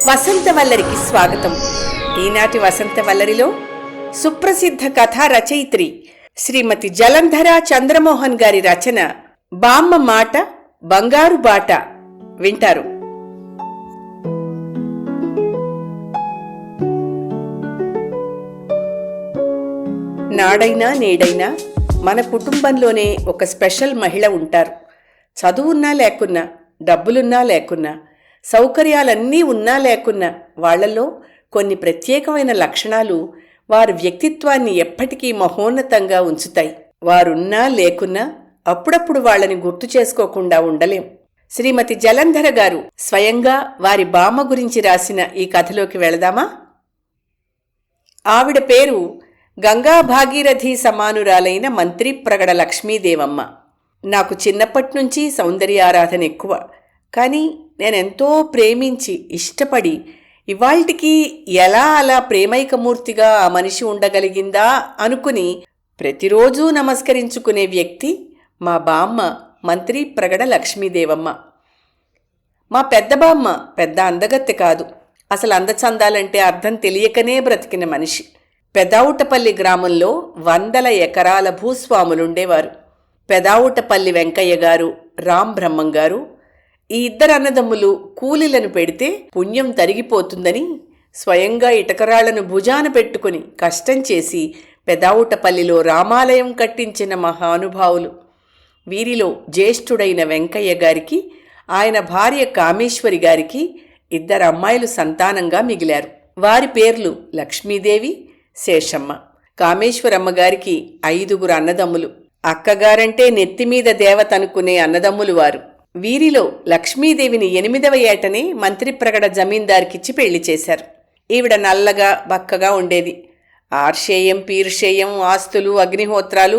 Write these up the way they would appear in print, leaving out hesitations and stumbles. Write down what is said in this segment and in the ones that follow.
వసంతవల్లరికి స్వాగతం. ఈనాటి వసంతవల్లరిలో సుప్రసిద్ధ కథా రచయిత్రి శ్రీమతి జలంధర చంద్రమోహన్ గారి రచన బామ్మ మాట బంగారు బాట వింటారు. నాడైనా నేడైనా మన కుటుంబంలోనే ఒక స్పెషల్ మహిళ ఉంటారు. చదువున్నా లేకున్నా, డబ్బులున్నా లేకున్నా, సౌకర్యాలన్నీ ఉన్నా లేకున్నా వాళ్లలో కొన్ని ప్రత్యేకమైన లక్షణాలు వారి వ్యక్తిత్వాన్ని ఎప్పటికీ మహోన్నతంగా ఉంచుతాయి. వారున్నా లేకున్నా అప్పుడప్పుడు వాళ్ళని గుర్తు చేసుకోకుండా ఉండలేం. శ్రీమతి జలంధర గారు స్వయంగా వారి బామ్మ గురించి రాసిన ఈ కథలోకి వెళదామా? ఆవిడ పేరు గంగా భాగీరథి సమానురాలైన మంత్రి ప్రగడ లక్ష్మీదేవమ్మ. నాకు చిన్నప్పటినుంచి సౌందర్యారాధన ఎక్కువ. కానీ నేనెంతో ప్రేమించి ఇష్టపడి ఇవాళ్టికి ఎలా అలా ప్రేమైకమూర్తిగా ఆ మనిషి ఉండగలిగిందా అనుకుని ప్రతిరోజూ నమస్కరించుకునే వ్యక్తి మా బామ్మ మంత్రి ప్రగడ లక్ష్మీదేవమ్మ. మా పెద్ద బామ్మ పెద్ద అందగత్తె కాదు. అసలు అందచందాలంటే అర్థం తెలియకనే బ్రతికిన మనిషి. పెదావుటపల్లి గ్రామంలో 100 ఎకరాల భూస్వాములుండేవారు. పెదావుటపల్లి వెంకయ్య గారు, రాం బ్రహ్మం గారు. ఈ ఇద్దరు అన్నదమ్ములు కూలీలను పెడితే పుణ్యం తరిగిపోతుందని స్వయంగా ఇటకరాళ్లను భుజాన పెట్టుకుని కష్టం చేసి పెదావుటపల్లిలో రామాలయం కట్టించిన మహానుభావులు. వీరిలో జ్యేష్ఠుడైన వెంకయ్య గారికి, ఆయన భార్య కామేశ్వరి గారికి 2 అమ్మాయిలు సంతానంగా మిగిలారు. వారి పేర్లు లక్ష్మీదేవి, శేషమ్మ. కామేశ్వరమ్మ గారికి 5 అన్నదమ్ములు. అక్కగారంటే నెత్తిమీద దేవత అనుకునే అన్నదమ్ములు వారు. వీరిలో లక్ష్మీదేవిని 8వ ఏటనే మంత్రి ప్రగడ జమీందార్కిచ్చి పెళ్లి చేశారు. ఈవిడ నల్లగా బక్కగా ఉండేది. ఆర్షేయం, పీర్షేయం, ఆస్తులు, అగ్నిహోత్రాలు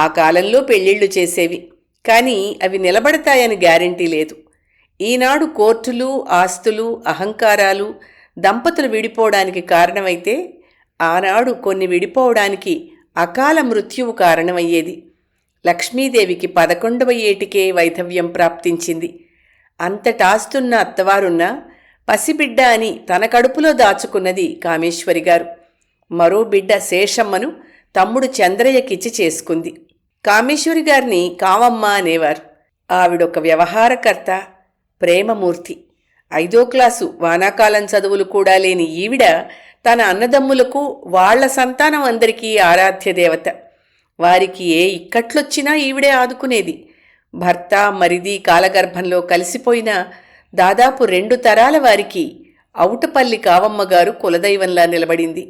ఆ కాలంలో పెళ్లిళ్లు చేసేవి. కానీ అవి నిలబడతాయని గ్యారంటీ లేదు. ఈనాడు కోర్టులు, ఆస్తులు, అహంకారాలు దంపతులు విడిపోవడానికి కారణమైతే ఆనాడు కొన్ని విడిపోవడానికి అకాల మృత్యువు కారణమయ్యేది. లక్ష్మీదేవికి 11వ ఏటికే వైధవ్యం ప్రాప్తించింది. అంతటాస్తున్న అత్తవారున్నా పసిబిడ్డ అని తన కడుపులో దాచుకున్నది కామేశ్వరి గారు. మరో బిడ్డ శేషమ్మను తమ్ముడు చంద్రయ్యకిచ్చి చేసుకుంది. కామేశ్వరి గారిని కావమ్మ అనేవారు. ఆవిడొక వ్యవహారకర్త, ప్రేమమూర్తి. 5వ క్లాసు వానాకాలం చదువులు కూడా లేని ఈవిడ తన అన్నదమ్ములకు, వాళ్ల సంతానం అందరికీ ఆరాధ్య దేవత. వారికి ఏ ఇక్కట్లొచ్చినా ఈవిడే ఆదుకునేది. భర్త, మరిది కాలగర్భంలో కలిసిపోయిన దాదాపు 2 తరాల వారికి అవుటపల్లి కావమ్మగారు కులదైవంలా నిలబడింది.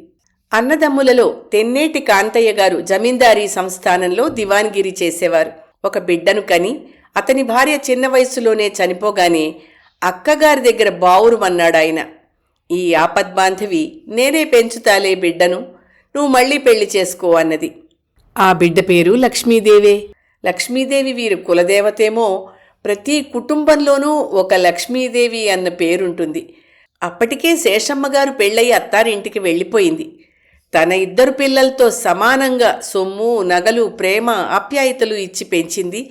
అన్నదమ్ములలో తెన్నేటి కాంతయ్య గారు జమీందారీ సంస్థానంలో దివాన్గిరి చేసేవారు. ఒక బిడ్డను కని అతని భార్య చిన్న వయస్సులోనే చనిపోగానే అక్కగారి దగ్గర బావురుమన్నాడాయన. ఈ ఆపద్బాంధవి నేనే పెంచుతాలే బిడ్డను, నువ్వు మళ్ళీ పెళ్లి చేసుకో అన్నది. ఆ బిడ్డ పేరు లక్ష్మీదేవే. లక్ష్మీదేవి వీరు కులదేవతేమో. ప్రతి కుటుంబంలోనూ ఒక లక్ష్మీదేవి అన్న పేరుంటుంది. అప్పటికే శేషమ్మగారు పెళ్ళయి అత్తారింటికి వెళ్ళిపోయింది. తన 2 పిల్లలతో సమానంగా సొమ్ము, నగలు, ప్రేమ, ఆప్యాయతలు ఇచ్చి పెంచింది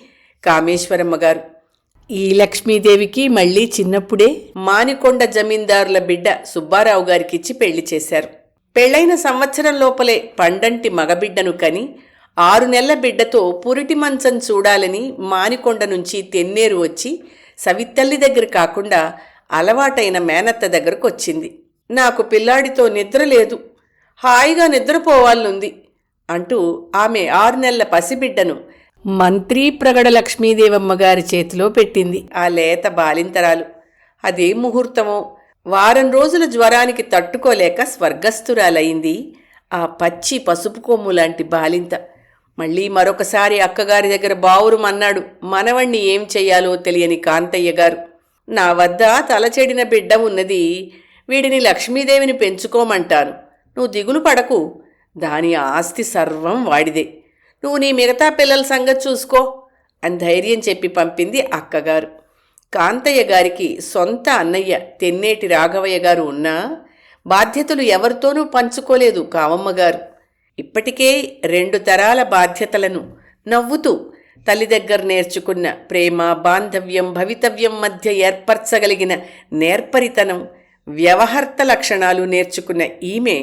కామేశ్వరమ్మగారు. ఈ లక్ష్మీదేవికి మళ్లీ చిన్నప్పుడే మానికొండ జమీందారుల బిడ్డ సుబ్బారావు గారికిచ్చి పెళ్లి చేశారు. పెళ్లైన సంవత్సరం లోపలే పండంటి మగబిడ్డను కని 6 నెలల బిడ్డతో పురిటి మంచం చూడాలని మానికొండ నుంచి తెన్నేరు వచ్చి సవితల్లి దగ్గర కాకుండా అలవాటైన మేనత్త దగ్గరకు వచ్చింది. నాకు పిల్లాడితో నిద్ర లేదు, హాయిగా నిద్రపోవాలనుంది అంటూ ఆమె 6 నెలల పసిబిడ్డను మంత్రి ప్రగడ లక్ష్మీదేవమ్మ గారి చేతిలో పెట్టింది. ఆ లేత బాలింతరాలు. అదే ముహూర్తమో, వారం రోజుల జ్వరానికి తట్టుకోలేక స్వర్గస్థురాలయింది ఆ పచ్చి పసుపు కొమ్ము లాంటి బాలింత. మళ్ళీ మరొకసారి అక్కగారి దగ్గర బావురుమన్నాడు మనవణ్ణి ఏం చెయ్యాలో తెలియని కాంతయ్య గారు. నా వద్ద తలచెడిన బిడ్డ ఉన్నది, వీడిని లక్ష్మీదేవిని పెంచుకోమంటాను, నువ్వు దిగులు పడకు, దాని ఆస్తి సర్వం వాడిదే, నువ్వు నీ మిగతా పిల్లల సంగతి చూసుకో అని ధైర్యం చెప్పి పంపింది అక్కగారు. కాంతయ్య గారికి సొంత అన్నయ్య తెన్నేటి రాఘవయ్య గారు ఉన్నా బాధ్యతలు ఎవరితోనూ పంచుకోలేదు కావమ్మగారు. ఇప్పటికే 2 తరాల బాధ్యతలను నవ్వుతూ తల్లి దగ్గర నేర్చుకున్న ప్రేమ, బాంధవ్యం, భవితవ్యం మధ్య ఏర్పరచగలిగిన నేర్పరితనం, వ్యవహర్త లక్షణాలు నేర్చుకున్న ఈమె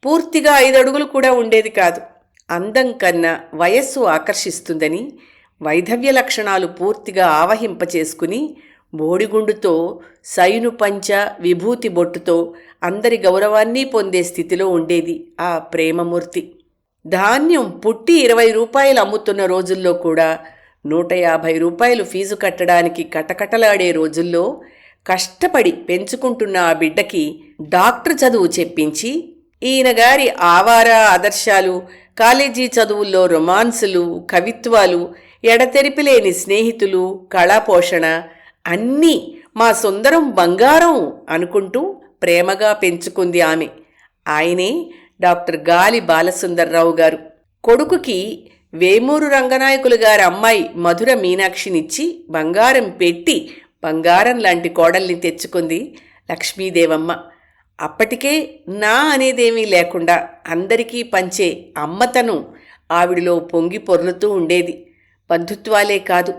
పూర్తిగా 5 అడుగులు కూడా ఉండేది కాదు. అందం కన్నా వయస్సు ఆకర్షిస్తుందని వైధవ్య లక్షణాలు పూర్తిగా ఆవహింపచేసుకుని బోడిగుండుతో, సైను పంచ, విభూతి బొట్టుతో అందరి గౌరవాన్ని పొందే స్థితిలో ఉండేది ఆ ప్రేమమూర్తి. ధాన్యం పుట్టి 20 రూపాయలు అమ్ముతున్న రోజుల్లో కూడా 150 రూపాయలు ఫీజు కట్టడానికి కటకటలాడే రోజుల్లో కష్టపడి పెంచుకుంటున్న ఆ బిడ్డకి డాక్టర్ చదువు చెప్పించి ఈయనగారి ఆవారా ఆదర్శాలు, కాలేజీ చదువుల్లో రొమాన్సులు, కవిత్వాలు, ఎడతెరిపిలేని స్నేహితులు, కళాపోషణ అన్నీ మా సుందరం బంగారం అనుకుంటూ ప్రేమగా పెంచుకుంది ఆమె. ఆయనే డాక్టర్ గాలి బాలసుందర్రావు గారు. కొడుకుకి వేమూరు రంగనాయకులు గారి అమ్మాయి మధుర మీనాక్షినిచ్చి బంగారం పెట్టి బంగారం లాంటి కోడల్ని తెచ్చుకుంది లక్ష్మీదేవమ్మ. అప్పటికే నా అనేదేమీ లేకుండా అందరికీ పంచే అమ్మతనం ఆవిడిలో పొంగి పొర్లుతూ ఉండేది. బంధుత్వాలే కాదు,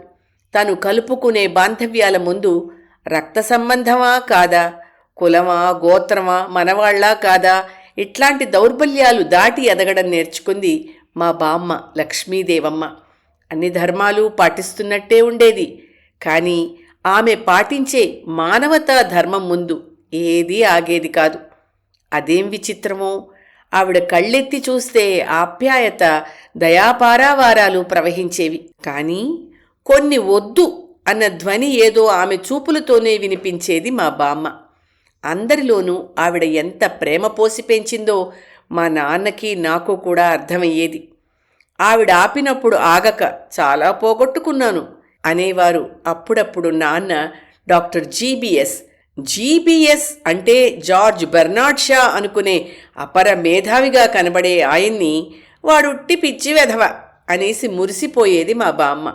తను కలుపుకునే బాంధవ్యాల ముందు రక్త సంబంధమా కాదా, కులమా గోత్రమా మనవాళ్లా కాదా, ఇట్లాంటి దౌర్బల్యాలు దాటి ఎదగడం నేర్చుకుంది మా బామ్మ లక్ష్మీదేవమ్మ. అన్ని ధర్మాలు పాటిస్తున్నట్టే ఉండేది, కానీ ఆమె పాటించే మానవతా ధర్మం ముందు ఏదీ ఆగేది కాదు. అదేం విచిత్రమో, ఆవిడ కళ్ళెత్తి చూస్తే ఆప్యాయత, దయాపారావారాలు ప్రవహించేవి. కానీ కొన్ని వద్దు అన్న ధ్వని ఏదో ఆమె చూపులతోనే వినిపించేది మా బామ్మ. అందరిలోనూ ఆవిడ ఎంత ప్రేమ పోసి పెంచిందో మా నాన్నకి నాకు కూడా అర్థమయ్యేది. ఆవిడ ఆపినప్పుడు ఆగక చాలా పోగొట్టుకున్నాను అనేవారు అప్పుడప్పుడు నాన్న డాక్టర్ జీబీఎస్ అంటే జార్జ్ బెర్నార్డ్ షా అనుకునే అపర మేధావిగా కనబడే ఆయన్ని వాడుట్టి పిచ్చి వెధవ అనేసి మురిసిపోయేది మా బామ్మ.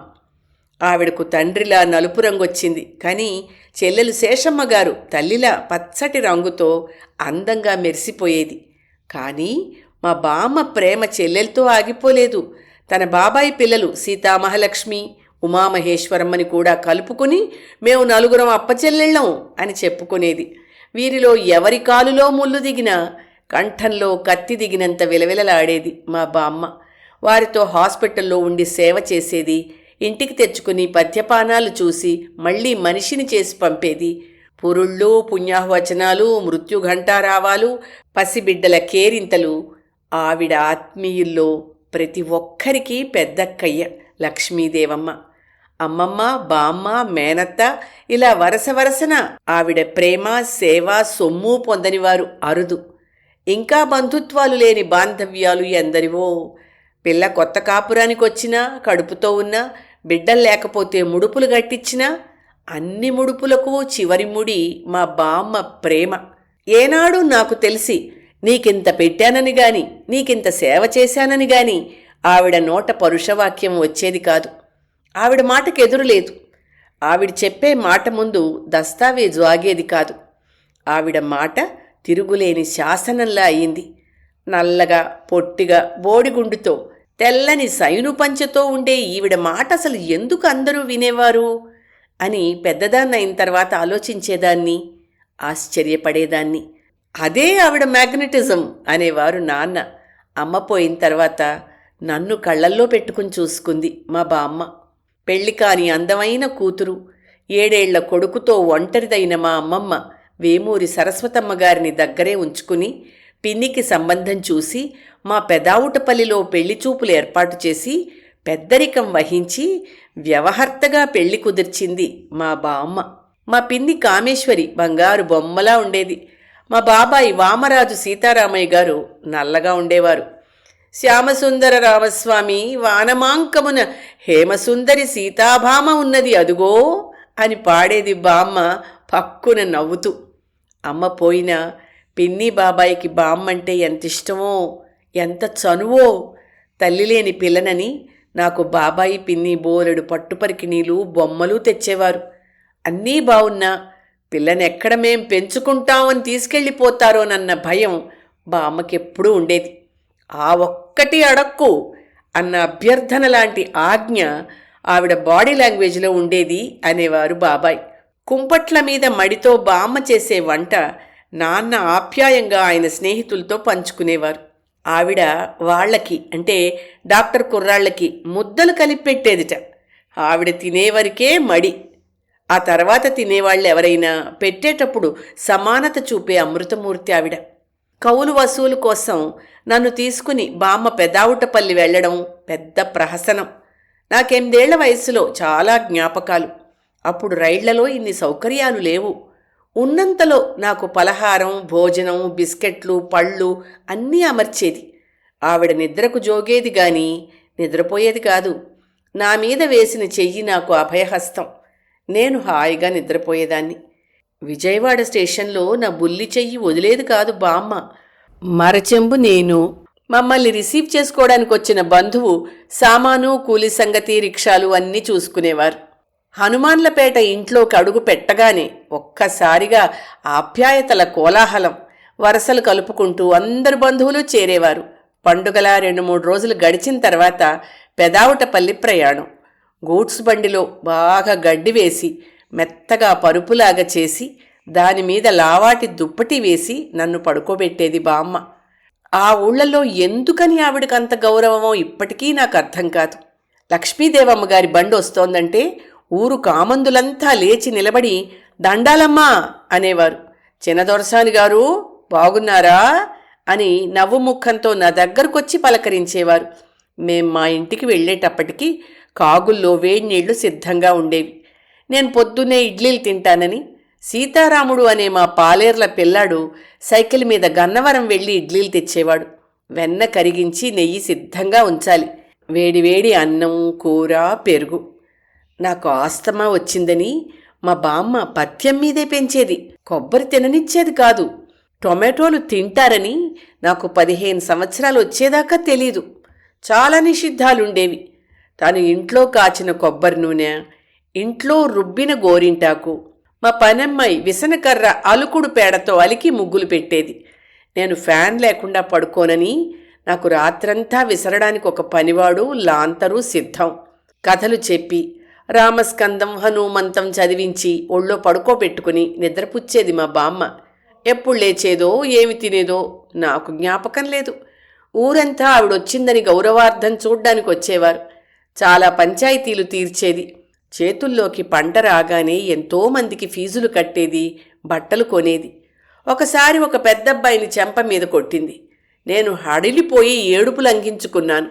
ఆవిడకు తండ్రిలా నలుపు రంగొచ్చింది, కానీ చెల్లెలు శేషమ్మ గారు తల్లిలా పచ్చటి రంగుతో అందంగా మెరిసిపోయేది. కానీ మా బామ్మ ప్రేమ చెల్లెలతో ఆగిపోలేదు. తన బాబాయి పిల్లలు సీతామహాలక్ష్మి, ఉమామహేశ్వరమ్మని కూడా కలుపుకుని మేము 4 అప్పచెల్లెళ్ళం అని చెప్పుకునేది. వీరిలో ఎవరి కాలులో ముళ్ళు దిగినా కంఠంలో కత్తి దిగినంత విలవిలలాడేది మా బామ్మ. వారితో హాస్పిటల్లో ఉండి సేవ చేసేది, ఇంటికి తెచ్చుకుని పథ్యపానాలు చూసి మళ్లీ మనిషిని చేసి పంపేది. పురుళ్ళు, పుణ్యాహవచనాలు, మృత్యుఘంటారావాలు, పసిబిడ్డల కేరింతలు. ఆవిడ ఆత్మీయుల్లో ప్రతి ఒక్కరికి పెద్దక్కయ్య లక్ష్మీదేవమ్మ. అమ్మమ్మ, బామ్మ, మేనత్త ఇలా వరసన ఆవిడ ప్రేమ, సేవ, సొమ్ము పొందనివారు అరుదు. ఇంకా బంధుత్వాలు లేని బాంధవ్యాలు ఎందరివో. పిల్ల కొత్త కాపురానికి వచ్చినా, కడుపుతో ఉన్నా, బిడ్డలు లేకపోతే ముడుపులు గట్టించినా అన్ని ముడుపులకు చివరి ముడి మా బామ్మ ప్రేమ. ఏనాడు నాకు తెలిసి నీకింత పెట్టానని గాని, నీకింత సేవ చేశానని గాని ఆవిడ నోట పరుషవాక్యం వచ్చేది కాదు. ఆవిడ మాటకు ఎదురులేదు. ఆవిడ చెప్పే మాట ముందు దస్తావేజు ఆగేది కాదు. ఆవిడ మాట తిరుగులేని శాసనంలా అయింది. నల్లగా, పొట్టిగా, బోడిగుండుతో, తెల్లని సైను పంచతో ఉండే ఈవిడ మాట అసలు ఎందుకు అందరూ వినేవారు అని పెద్దదాన్నయిన తర్వాత ఆలోచించేదాన్ని, ఆశ్చర్యపడేదాన్ని. అదే ఆవిడ మ్యాగ్నెటిజం అనేవారు నాన్న. అమ్మ పోయిన తర్వాత నన్ను కళ్ళల్లో పెట్టుకుని చూసుకుంది మా బామ్మ. పెళ్లి కాని అందమైన కూతురు, 7 ఏళ్ల కొడుకుతో ఒంటరిదైన మా అమ్మమ్మ వేమూరి సరస్వతమ్మ గారిని దగ్గరే ఉంచుకుని పిన్నికి సంబంధం చూసి మా పెదావుటపల్లిలో పెళ్లిచూపులు ఏర్పాటు చేసి పెద్దరికం వహించి వ్యవహర్తగా పెళ్లి కుదిర్చింది మా బామ్మ. మా పిన్ని కామేశ్వరి బంగారు బొమ్మలా ఉండేది. మా బాబాయి వామరాజు సీతారామయ్య గారు నల్లగా ఉండేవారు. శ్యామసుందర రామస్వామి వానమాంకమున హేమసుందరి సీతాభామ ఉన్నది అదుగో అని పాడేది బామ్మ పక్కున నవ్వుతూ. అమ్మ పోయినా పిన్ని బాబాయికి బామ్మంటే ఎంత ఇష్టమో, ఎంత చనువో. తల్లి లేని పిల్లనని నాకు బాబాయి పిన్ని బోలెడు పట్టుపరికినీలు, బొమ్మలు తెచ్చేవారు. అన్నీ బావున్నా పిల్లనెక్కడ మేం పెంచుకుంటామని తీసుకెళ్ళిపోతారోనన్న భయం బామ్మకెప్పుడూ ఉండేది. ఆ ఒక్కటి అడక్కు అన్న అభ్యర్థన లాంటి ఆజ్ఞ ఆవిడ బాడీ లాంగ్వేజ్లో ఉండేది అనేవారు బాబాయ్. కుంపట్ల మీద మడితో బామ్మ చేసే వంట నాన్న ఆప్యాయంగా ఆయన స్నేహితులతో పంచుకునేవారు. ఆవిడ వాళ్ళకి అంటే డాక్టర్ కుర్రాళ్ళకి ముద్దలు కలిపి పెట్టేదిట. ఆవిడ తినేవరకే మడి. ఆ తర్వాత తినేవాళ్ళు ఎవరైనా పెట్టేటప్పుడు సమానత చూపే అమృతమూర్తి ఆవిడ. కౌలు వసూలు కోసం నన్ను తీసుకుని బామ్మ పెదావుటపల్లి వెళ్లడం పెద్ద ప్రహసనం. 8 వయసులో చాలా జ్ఞాపకాలు. అప్పుడు రైళ్లలో ఇన్ని సౌకర్యాలు లేవు. ఉన్నంతలో నాకు పలహారం, భోజనం, బిస్కెట్లు, పళ్ళు అన్నీ అమర్చేది. ఆవిడ నిద్రకు జోగేది గాని నిద్రపోయేది కాదు. నా మీద వేసిన చెయ్యి నాకు అభయహస్తం. నేను హాయిగా నిద్రపోయేదాన్ని. విజయవాడ స్టేషన్లో నా బుల్లి చెయ్యి వదిలేది కాదు బామ్మ. మరచెంబు నేను. మమ్మల్ని రిసీవ్ చేసుకోవడానికి వచ్చిన బంధువు సామాను, కూలి సంగతి, రిక్షాలు అన్నీ చూసుకునేవారు. హనుమాన్లపేట ఇంట్లోకి అడుగు పెట్టగానే ఒక్కసారిగా ఆప్యాయతల కోలాహలం. వరసలు కలుపుకుంటూ అందరు బంధువులు చేరేవారు. పండుగల 2-3 రోజులు గడిచిన తర్వాత పెదావుటపల్లి ప్రయాణం. గూడ్స్ బండిలో బాగా గడ్డి వేసి మెత్తగా పరుపులాగా చేసి దానిమీద లావాటి దుప్పటి వేసి నన్ను పడుకోబెట్టేది బామ్మ. ఆ ఊళ్ళలో ఎందుకని ఆవిడకంత గౌరవమో ఇప్పటికీ నాకు అర్థం కాదు. లక్ష్మీదేవమ్మ గారి బండి వస్తోందంటే ఊరు కామందులంతా లేచి నిలబడి దండాలమ్మా అనేవారు. చిన్నదొరసాని గారు బాగున్నారా అని నవ్వు ముఖంతో నా దగ్గరకొచ్చి పలకరించేవారు. మేం మా ఇంటికి వెళ్ళేటప్పటికీ కాగుల్లో వేడినీళ్లు సిద్ధంగా ఉండేవి. నేను పొద్దున్నే ఇడ్లీలు తింటానని సీతారాముడు అనే మా పాలేర్ల పిల్లాడు సైకిల్ మీద గన్నవరం వెళ్ళి ఇడ్లీలు తెచ్చేవాడు. వెన్న కరిగించి నెయ్యి సిద్ధంగా ఉంచాలి. వేడివేడి అన్నం, కూర, పెరుగు. నాకు ఆస్తమా వచ్చిందని మా బామ్మ పథ్యం మీదే పెంచేది. కొబ్బరి తిననిచ్చేది కాదు. టొమాటోలు తింటారని నాకు 15 సంవత్సరాలు వచ్చేదాకా తెలీదు. చాలా నిషిద్ధాలుండేవి. తాను ఇంట్లో కాచిన కొబ్బరి నూనె, ఇంట్లో రుబ్బిన గోరింటాకు, మా పనమ్మాయి విసనకర్ర అలుకుడు పేడతో అలికి ముగ్గులు పెట్టేది. నేను ఫ్యాన్ లేకుండా పడుకోనని నాకు రాత్రంతా విసరడానికి ఒక పనివాడు, లాంతరు సిద్ధం. కథలు చెప్పి రామస్కందం, హనుమంతం చదివించి ఒళ్ళో పడుకోబెట్టుకుని నిద్రపుచ్చేది మా బామ్మ. ఎప్పుడు లేచేదో ఏమి తినేదో నాకు జ్ఞాపకం లేదు. ఊరంతా ఆవిడొచ్చిందని గౌరవార్థం చూడ్డానికి వచ్చేవారు. చాలా పంచాయతీలు తీర్చేది. చేతుల్లోకి పంట రాగానే ఎంతోమందికి ఫీజులు కట్టేది, బట్టలు కొనేది. ఒకసారి ఒక పెద్దబ్బాయిని చెంప మీద కొట్టింది. నేను హడిలిపోయి ఏడుపు లంఘించుకున్నాను.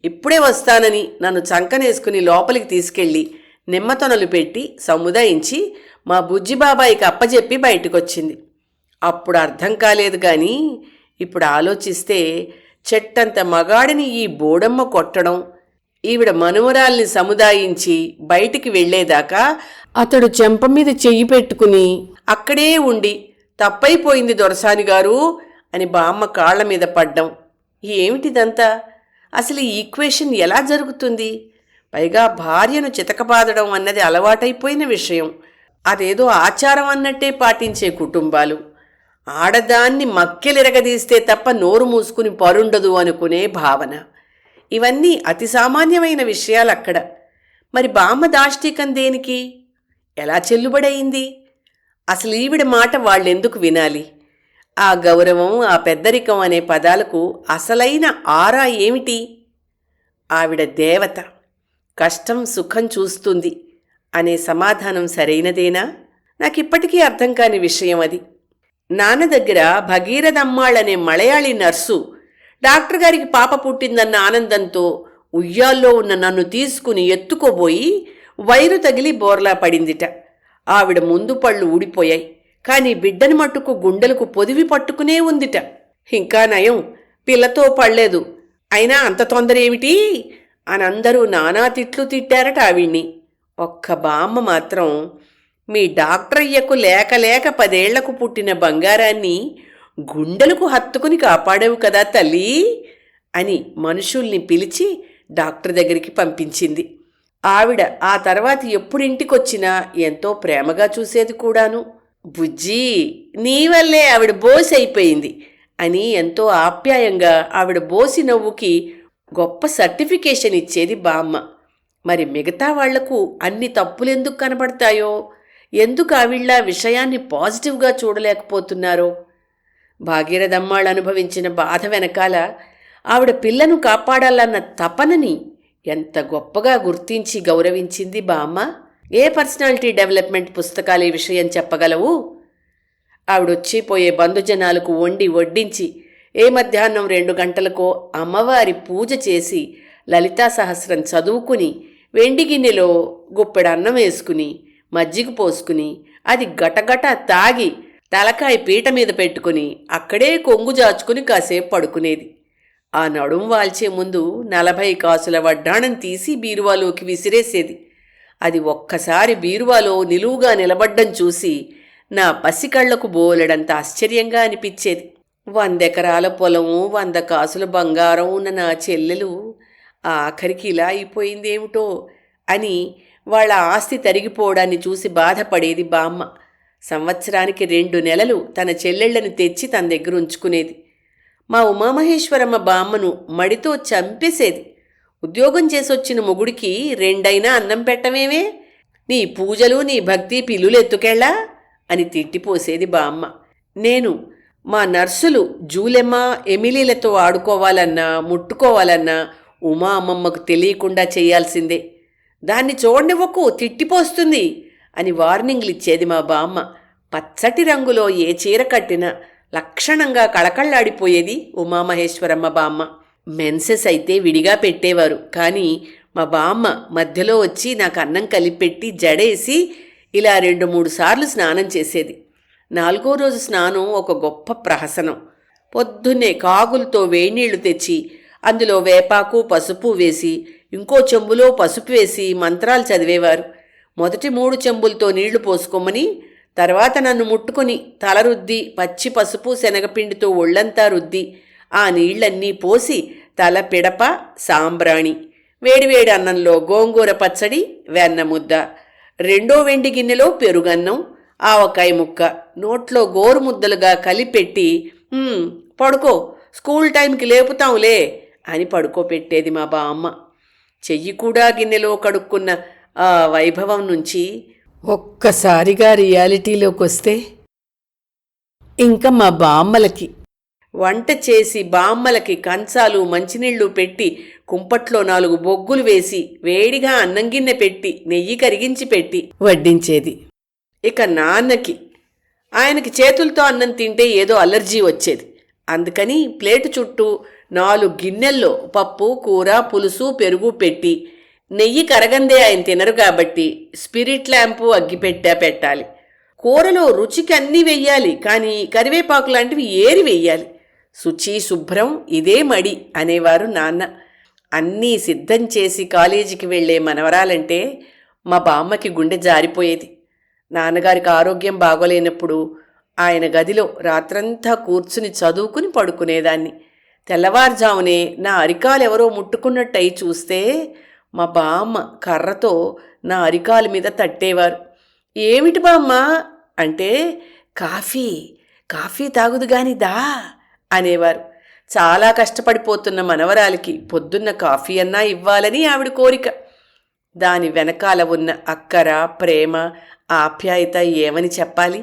ఇప్పుడే వస్తానని నన్ను చంకనేసుకుని లోపలికి తీసుకెళ్ళి నిమ్మతొనలు పెట్టి సముదాయించి మా బుజ్జిబాబాయికి అప్పజెప్పి బయటకొచ్చింది. అప్పుడు అర్థం కాలేదు గాని ఇప్పుడు ఆలోచిస్తే చెట్టంత మగాడిని ఈ బోడమ్మ కొట్టడం, ఈవిడ మనుమరాల్ని సముదాయించి బయటికి వెళ్లేదాకా అతడు చెంప మీద చెయ్యి పెట్టుకుని అక్కడే ఉండి తప్పైపోయింది దొరసాని గారు అని బామ్మ కాళ్ల మీద పడ్డం. ఏమిటిదంతా? అసలు ఈ ఈక్వేషన్ ఎలా జరుగుతుంది? పైగా భార్యను చితకబాదడం అన్నది అలవాటైపోయిన విషయం. అదేదో ఆచారం అన్నట్టే పాటించే కుటుంబాలు. ఆడదాన్ని మక్కెలిరగదీస్తే తప్ప నోరు మూసుకుని పరుండదు అనుకునే భావన. ఇవన్నీ అతి సామాన్యమైన విషయాలక్కడ. మరి బామ్మ దాష్టీకం దేనికి? ఎలా చెల్లుబడయింది? అసలు ఈవిడ మాట వాళ్ళెందుకు వినాలి? ఆ గౌరవం, ఆ పెద్దరికం అనే పదాలకు అసలైన ఆరా ఏమిటి? ఆవిడ దేవత, కష్టం సుఖం చూస్తుంది అనే సమాధానం సరైనదేనా? నాకిప్పటికీ అర్థం కాని విషయం అది. నాన్న దగ్గర భగీరథమ్మాళ్ళనే మలయాళీ నర్సు డాక్టర్ గారికి పాప పుట్టిందన్న ఆనందంతో ఉయ్యాల్లో ఉన్న నన్ను తీసుకుని ఎత్తుకోబోయి వైరు తగిలి బోర్లా పడిందిట. ఆవిడ ముందు పళ్ళు ఊడిపోయాయి. కాని బిడ్డని మట్టుకు గుండెలకు పొదివి పట్టుకునే ఉందిట. ఇంకా నయం, పిల్లతో పడలేదు. అయినా అంత తొందర ఏమిటి అని అందరూ నానా తిట్లు తిట్టారట ఆవిడ్ని. ఒక్క బామ్మ మాత్రం, మీ డాక్టరయ్యకు లేక లేక 10 ఏళ్లకు పుట్టిన బంగారాన్ని గుండెలకు హత్తుకుని కాపాడేవు కదా తల్లి అని మనుషుల్ని పిలిచి డాక్టర్ దగ్గరికి పంపించింది. ఆవిడ ఆ తర్వాత ఎప్పుడింటికొచ్చినా ఎంతో ప్రేమగా చూసేది కూడాను. బుజ్జీ, నీ వల్లే ఆవిడ బోసి అయిపోయింది అని ఎంతో ఆప్యాయంగా ఆవిడ బోసి నవ్వుకి గొప్ప సర్టిఫికేషన్ ఇచ్చేది బామ్మ. మరి మిగతా వాళ్లకు అన్ని తప్పులెందుకు కనబడతాయో ఎందుకు ఆవిళ్ళ విషయాన్ని పాజిటివ్గా చూడలేకపోతున్నారో? భాగీరథమ్మాళ్ళు అనుభవించిన బాధ వెనకాల ఆవిడ పిల్లను కాపాడాలన్న తపనని ఎంత గొప్పగా గుర్తించి గౌరవించింది బామ్మ. ఏ పర్సనాలిటీ డెవలప్మెంట్ పుస్తకాలు ఈ విషయం చెప్పగలవు? ఆవిడొచ్చిపోయే బంధుజనాలకు వండి వడ్డించి ఏ మధ్యాహ్నం 2 గంటలకో అమ్మవారి పూజ చేసి లలితా సహస్రం చదువుకుని వెండి గిన్నెలో గుప్పెడు అన్నం వేసుకుని మజ్జిగ పోసుకుని అది గటగట తాగి తలకాయ పీట మీద పెట్టుకుని అక్కడే కొంగు జాచుకుని కాసేపు పడుకునేది. ఆ నడుం వాల్చే ముందు 40 కాసుల వడ్డాణం తీసి బీరువాలోకి విసిరేసేది. అది ఒక్కసారి బీరువాలో నిలువుగా నిలబడ్డం చూసి నా పసికళ్లకు బోలెడంత ఆశ్చర్యంగా అనిపించేది. 100 ఎకరాల పొలము 100 కాసుల బంగారం ఉన్న నా చెల్లెలు ఆఖరికి ఇలా అయిపోయిందేమిటో అని వాళ్ళ ఆస్తి తరిగిపోవడాన్ని చూసి బాధపడేది బామ్మ. సంవత్సరానికి 2 నెలలు తన చెల్లెళ్లను తెచ్చి తన దగ్గర ఉంచుకునేది. మా ఉమామహేశ్వరమ్మ బామ్మను మడితో చంపేసేది. ఉద్యోగం చేసొచ్చిన మొగుడికి 2 అయినా అన్నం పెట్టమేమే, నీ పూజలు నీ భక్తి పిల్లులు ఎత్తుకెళ్ళా అని తిట్టిపోసేది బామ్మ. నేను మా నర్సులు జూలెమ్మ ఎమిలీలతో ఆడుకోవాలన్నా ముట్టుకోవాలన్నా ఉమా అమ్మమ్మకు తెలియకుండా చేయాల్సిందే. దాన్ని చూడనివ్వకు, తిట్టిపోస్తుంది అని వార్నింగ్లు ఇచ్చేది మా బామ్మ. పచ్చటి రంగులో ఏ చీర కట్టినా లక్షణంగా కళకళ్ళాడిపోయేది ఉమామహేశ్వరమ్మ బామ్మ. మెన్సెస్ అయితే విడిగా పెట్టేవారు, కానీ మా బామ్మ మధ్యలో వచ్చి నాకు అన్నం కలిపెట్టి జడేసి ఇలా 2-3 సార్లు స్నానం చేసేది. 4వ రోజు స్నానం ఒక గొప్ప ప్రహసనం. పొద్దున్నే కాగులతో వేడినీళ్లు తెచ్చి అందులో వేపాకు పసుపు వేసి ఇంకో చెంబులో పసుపు వేసి మంత్రాలు చదివేవారు. మొదటి 3 చెంబులతో నీళ్లు పోసుకోమని, తర్వాత నన్ను ముట్టుకుని తల రుద్ది పచ్చి పసుపు శనగపిండితో ఒళ్ళంతా రుద్ది ఆ నీళ్లన్నీ పోసి తల పిడప సాంబ్రాణి, వేడివేడి అన్నంలో గోంగూర పచ్చడి వెన్న ముద్ద, 2వ వెండి గిన్నెలో పెరుగన్నం ఆవకాయ ముక్క నోట్లో గోరు ముద్దలుగా కలిపెట్టి పడుకో, స్కూల్ టైంకి లేపుతాంలే అని పడుకోపెట్టేది మా బామ్మ. చెయ్యి కూడా గిన్నెలో కడుక్కున్న ఆ వైభవం నుంచి ఒక్కసారిగా రియాలిటీలోకి వస్తే ఇంకా మా బామ్మలకి వంట చేసి బామ్మలకి కంచాలు మంచినీళ్లు పెట్టి కుంపట్లో 4 బొగ్గులు వేసి వేడిగా అన్నం గిన్నె పెట్టి నెయ్యి కరిగించి పెట్టి వడ్డించేది. ఇక నాన్నకి, ఆయనకి చేతులతో అన్నం తింటే ఏదో అలర్జీ వచ్చేది. అందుకని ప్లేటు చుట్టూ 4 గిన్నెల్లో పప్పు కూర పులుసు పెరుగు పెట్టి, నెయ్యి కరగందే ఆయన తినరు కాబట్టి స్పిరిట్ ల్యాంపు అగ్గిపెట్టా పెట్టాలి. కూరలో రుచికి అన్నీ వెయ్యాలి, కానీ కరివేపాకు లాంటివి ఏరి వెయ్యాలి. శుచి శుభ్రం ఇదే మడి అనేవారు నాన్న. అన్నీ సిద్ధం చేసి కాలేజీకి వెళ్లే మనవరాలంటే మా బామ్మకి గుండె జారిపోయేది. నాన్నగారికి ఆరోగ్యం బాగోలేనప్పుడు ఆయన గదిలో రాత్రంతా కూర్చుని చదువుకుని పడుకునేదాన్ని. తెల్లవారుజామునే నా అరికాలెవరో ముట్టుకున్నట్టయి చూస్తే మా బామ్మ కర్రతో నా అరికాలు మీద తట్టేవారు. ఏమిటి బామ్మ అంటే, కాఫీ తాగుదు గాని దా అనేవారు. చాలా కష్టపడిపోతున్న మనవరాలికి పొద్దున్న కాఫీ అన్నా ఇవ్వాలని ఆవిడ కోరిక. దాని వెనకాల ఉన్న అక్కర ప్రేమ ఆప్యాయత ఏమని చెప్పాలి?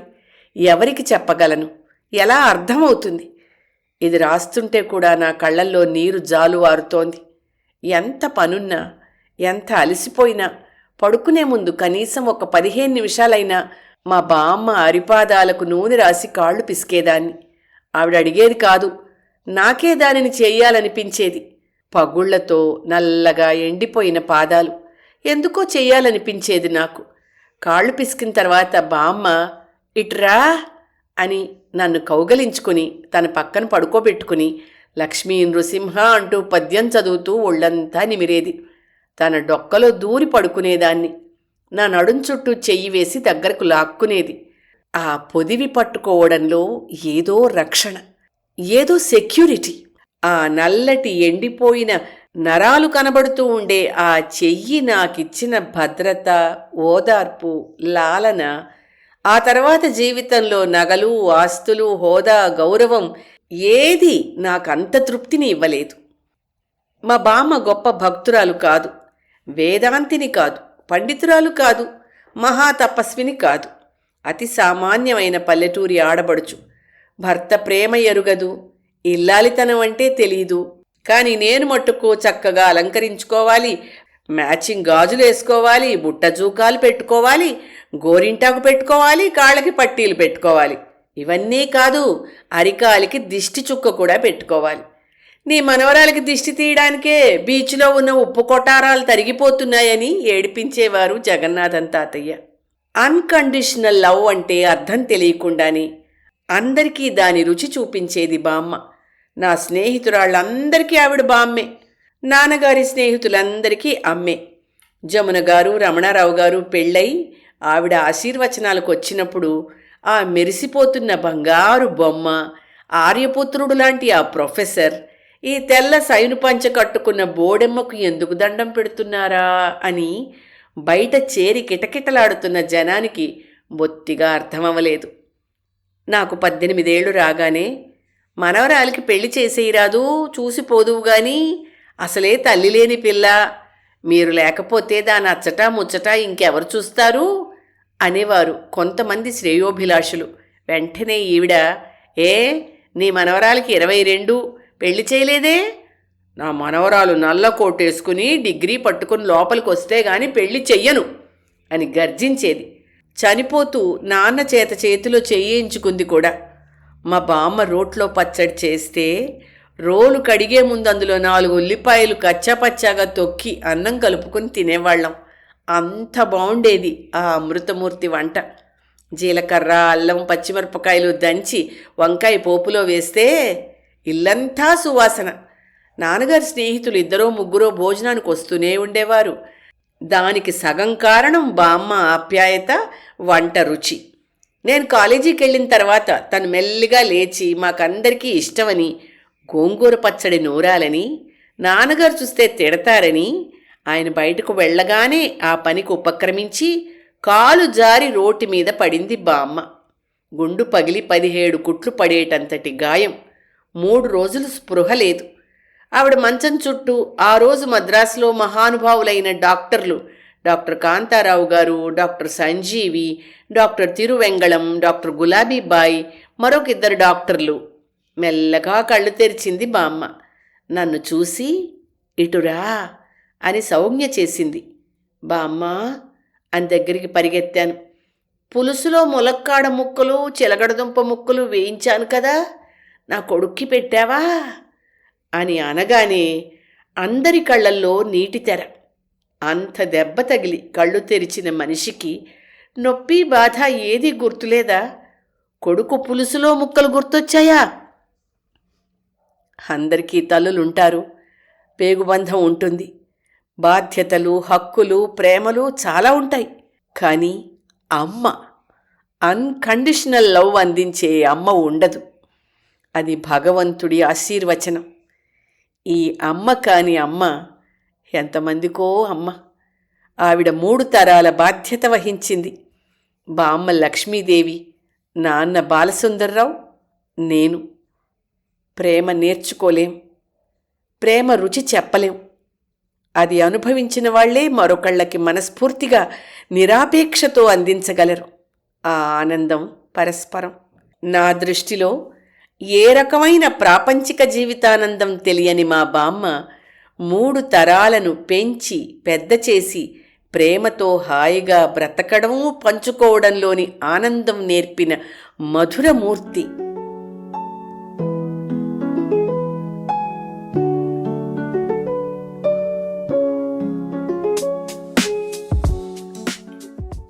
ఎవరికి చెప్పగలను? ఎలా అర్థమవుతుంది? ఇది రాస్తుంటే కూడా నా కళ్ళల్లో నీరు జాలువారుతోంది. ఎంత పనున్నా, ఎంత అలసిపోయినా పడుకునే ముందు కనీసం ఒక 15 నిమిషాలైనా మా బామ్మ అరిపాదాలకు నూనె రాసి కాళ్ళు పిసికేదాన్ని. ఆవిడ అడిగేది కాదు, నాకే దానిని చెయ్యాలనిపించేది. పగుళ్లతో నల్లగా ఎండిపోయిన పాదాలు ఎందుకో చెయ్యాలనిపించేది నాకు. కాళ్ళు పిసికిన తర్వాత బామ్మ ఇట్రా అని నన్ను కౌగలించుకుని తన పక్కన పడుకోబెట్టుకుని లక్ష్మీ నృసింహ అంటూ పద్యం చదువుతూ ఒళ్ళంతా నిమిరేది. తన డొక్కలో దూరి పడుకునేదాన్ని. నా నడుం చుట్టూ చెయ్యి వేసి దగ్గరకు లాక్కునేది. ఆ పొదివి పట్టుకోవడంలో ఏదో రక్షణ, ఏదో సెక్యూరిటీ. ఆ నల్లటి ఎండిపోయిన నరాలు కనబడుతూ ఉండే ఆ చెయ్యి నాకిచ్చిన భద్రత, ఓదార్పు, లాలన ఆ తర్వాత జీవితంలో నగలు, ఆస్తులు, హోదా, గౌరవం ఏది నాకంత తృప్తిని ఇవ్వలేదు. మా బామ్మ గొప్ప భక్తురాలు కాదు, వేదాంతిని కాదు, పండితురాలు కాదు, మహాతపస్విని కాదు. అతి సామాన్యమైన పల్లెటూరి ఆడబడుచు. భర్త ప్రేమ ఎరుగదు, ఇల్లాలితనం అంటే తెలీదు. కానీ నేను మట్టుకు చక్కగా అలంకరించుకోవాలి, మ్యాచింగ్ గాజులు వేసుకోవాలి, బుట్ట జూకాలు పెట్టుకోవాలి, గోరింటాకు పెట్టుకోవాలి, కాళ్ళకి పట్టీలు పెట్టుకోవాలి. ఇవన్నీ కాదు, అరికాలికి దిష్టి చుక్క కూడా పెట్టుకోవాలి. నీ మనవరాలకి దిష్టి తీయడానికే బీచ్లో ఉన్న ఉప్పు కొటారాలు తరిగిపోతున్నాయని ఏడిపించేవారు జగన్నాథం తాతయ్య. అన్కండిషనల్ లవ్ అంటే అర్థం తెలియకుండానే అందరికీ దాని రుచి చూపించేది బామ్మ. నా స్నేహితురాళ్ళందరికీ ఆవిడ బామ్మే, నాన్నగారి స్నేహితులందరికీ అమ్మే. జమున గారు, రమణారావు గారు పెళ్ళై ఆవిడ ఆశీర్వచనాలకు వచ్చినప్పుడు ఆ మెరిసిపోతున్న బంగారు బొమ్మ, ఆర్యపుత్రుడు లాంటి ఆ ప్రొఫెసర్ ఈ తెల్ల సైను పంచ కట్టుకున్న బోడెమ్మకు ఎందుకు దండం పెడుతున్నారా అని బయట చేరి కిటకిటలాడుతున్న జనానికి బొత్తిగా అర్థమవ్వలేదు. నాకు 18 ఏళ్ళు రాగానే మనవరాలికి పెళ్లి చేసేయరాదు, చూసిపోదువు గాని, అసలే తల్లి లేని పిల్ల, మీరు లేకపోతే దాని అచ్చటా ముచ్చటా ఇంకెవరు చూస్తారు అనేవారు కొంతమంది శ్రేయోభిలాషులు. వెంటనే ఈవిడ, ఏ నీ మనవరాలకి 22, పెళ్లి చేయలేదే? నా మనవరాలు నల్ల కోటేసుకుని డిగ్రీ పట్టుకుని లోపలికి వస్తే గాని పెళ్లి చెయ్యను అని గర్జించేది. చనిపోతూ నాన్న చేత చేతిలో చేయించుకుంది కూడా. మా బామ్మ రోట్లో పచ్చడి చేస్తే రోలు కడిగే ముందు అందులో 4 ఉల్లిపాయలు కచ్చాపచ్చాగా తొక్కి అన్నం కలుపుకొని తినేవాళ్ళం. అంత బాగుండేది ఆ అమృతమూర్తి వంట. జీలకర్ర, అల్లం, పచ్చిమిరపకాయలు దంచి వంకాయ పోపులో వేస్తే ఇల్లంతా సువాసన. నాన్నగారి స్నేహితులు 2-3 భోజనానికి వస్తూనే ఉండేవారు. దానికి సగం కారణం బామ్మ ఆప్యాయత, వంట రుచి. నేను కాలేజీకి వెళ్ళిన తర్వాత తను మెల్లిగా లేచి మాకందరికీ ఇష్టమని గోంగూర పచ్చడి నూరాలని, నాన్నగారు చూస్తే తిడతారని ఆయన బయటకు వెళ్ళగానే ఆ పనికి ఉపక్రమించి కాలు జారి రోటి మీద పడింది బామ్మ. గుండు పగిలి 17 కుట్లు పడేటంతటి గాయం. 3 రోజులు స్పృహ లేదు. ఆవిడ మంచం చుట్టూ ఆ రోజు మద్రాసులో మహానుభావులైన డాక్టర్లు, డాక్టర్ కాంతారావు గారు, డాక్టర్ సంజీవి, డాక్టర్ తిరువెంగళం, డాక్టర్ గులాబీబాయి, మరొక 2 డాక్టర్లు. మెల్లగా కళ్ళు తెరిచింది బామ్మ. నన్ను చూసి ఇటురా అని సౌజ్ఞ చేసింది. బామ్మ అని దగ్గరికి పరిగెత్తాను. పులుసులో ములక్కాడ ముక్కలు, చిలగడదుంప ముక్కలు వేయించాను కదా, నా కొడుక్కి పెట్టావా అని అనగానే అందరి కళ్ళల్లో నీటి తెర. అంత దెబ్బ తగిలి కళ్ళు తెరిచిన మనిషికి నొప్పి, బాధ ఏదీ గుర్తులేదా? కొడుకు పులుసులో ముక్కలు గుర్తొచ్చాయా? అందరికీ తల్లులుంటారు, పేగుబంధం ఉంటుంది, బాధ్యతలు, హక్కులు, ప్రేమలు చాలా ఉంటాయి. కానీ అమ్మ, అన్కండిషనల్ లవ్ అందించే అమ్మ ఉండదు. అది భగవంతుడి ఆశీర్వచనం. ఈ అమ్మ కాని అమ్మ ఎంతమందికో అమ్మ. ఆవిడ 3 తరాల బాధ్యత వహించింది. బామ్మ లక్ష్మీదేవి, నాన్న బాలసుందర్రావు, నేను. ప్రేమ నేర్చుకోలేం, ప్రేమ రుచి చెప్పలేం. అది అనుభవించిన వాళ్లే మరొకళ్ళకి మనస్ఫూర్తిగా నిరాపేక్షతో అందించగలరు. ఆ ఆనందం పరస్పరం. నా దృష్టిలో ఏ రకమైన ప్రాపంచిక జీవితానందం తెలియని మా బామ్మ 3 తరాలను పెంచి పెద్ద చేసి ప్రేమతో హాయిగా బ్రతకడం, పంచుకోవడంలోని ఆనందం నేర్పిన మధురమూర్తి.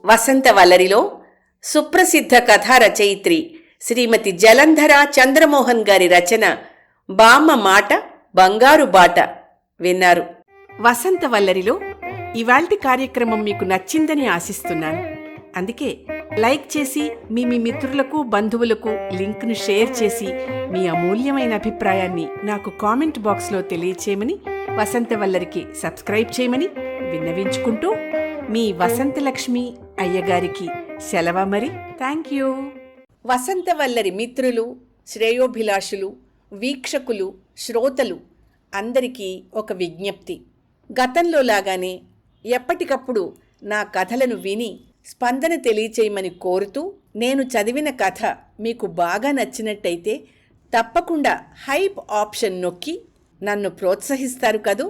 వసంతవల్లరిలో సుప్రసిద్ధ కథా రచయిత్రి శ్రీమతి జలంధర చంద్రమోహన్ గారి రచన బామ్మ మాట బంగారు బాట విన్నారు. వసంతవల్లరిలో ఇవాల్టి కార్యక్రమం మీకు నచ్చిందని ఆశిస్తున్నాను. అందుకే లైక్ చేసి మీ మిత్రులకు, బంధువులకు లింక్ను షేర్ చేసి మీ అమూల్యమైన అభిప్రాయాన్ని నాకు కామెంట్ బాక్స్లో తెలియచేయమని, వసంతవల్లరికి సబ్స్క్రైబ్ చేయమని విన్నవించుకుంటూ మీ వసంతలక్ష్మి అయ్యగారికి సెలవు. మరి థ్యాంక్ యూ. వసంతవల్లరి మిత్రులు, శ్రేయోభిలాషులు, వీక్షకులు, శ్రోతలు అందరికీ ఒక విజ్ఞప్తి. గతంలో లాగానే ఎప్పటికప్పుడు నా కథలను విని స్పందన తెలియచేయమని కోరుతూ నేను చదివిన కథ మీకు బాగా నచ్చినట్టయితే తప్పకుండా హైప్ ఆప్షన్ నొక్కి నన్ను ప్రోత్సహిస్తారు కదూ.